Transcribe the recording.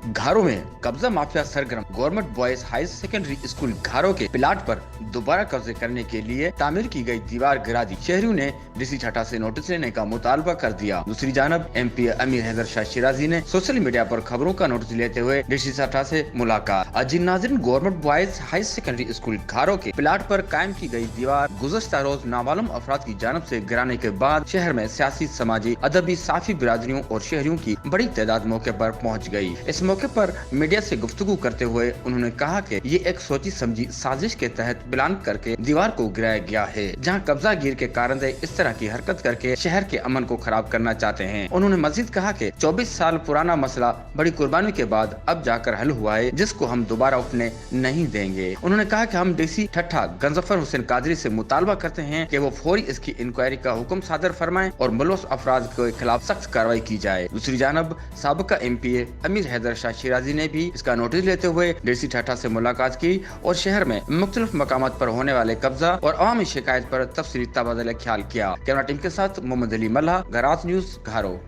घारो में कब्जा माफिया सरगर्म। Government boys high secondary school Gharo के प्लाट पर दोबारा कब्जे करने के लिए तामीर की गई दीवार गिरा दी। शहरियों ने डीसी ठट्टा से नोटिस लेने का मुतालबा कर दिया। दूसरी जानब MP अमीर हैदर शाह शिराजी ने सोशल मीडिया पर खबरों का नोटिस लेते हुए डीसी ठट्टा से मुलाकात। अजी नाज़रीन, government boys high secondary school Gharo के प्लाट पर कायम की गई दीवार गुज़श्ता रोज नामालूम अफराद की जानब से गिराने के बाद शहर में सियासी, समाजी, अदबी, साफी बिरादरियों और शहरियों की बड़ी तादाद मौके पर पहुँच गयी। इस मौके पर मीडिया से गुफ्तगू करते हुए उन्होंने कहा कि ये एक सोची समझी साजिश के तहत प्लान करके दीवार को गिराया गया है, जहां कब्जा गिर के कारण इस तरह की हरकत करके शहर के अमन को खराब करना चाहते हैं। उन्होंने मजीद कहा कि 24 साल पुराना मसला बड़ी कुर्बानी के बाद अब जाकर हल हुआ है, जिसको हम दोबारा उठने नहीं देंगे। उन्होंने कहा कि हम डीसी ठट्टा गंजफर हुसैन कादरी से मुतालबा करते हैं कि वो फौरी इसकी इंक्वायरी का हुक्म सादर फरमाएं और मुलव्वस अफराद के खिलाफ सख्त कार्रवाई की जाए। दूसरी जानब साबिका MP अमीर हैदर शाह शिराजी ने भी इसका नोटिस लेते हुए डीसी ठट्टा से मुलाकात की और शहर में मुख्तलिफ मकामात पर होने वाले कब्जा और अवामी शिकायत पर तफसीली तबादला ख्याल किया। कैमरा टीम के साथ मोहम्मद अली मल्हा, गराज न्यूज़, घारो।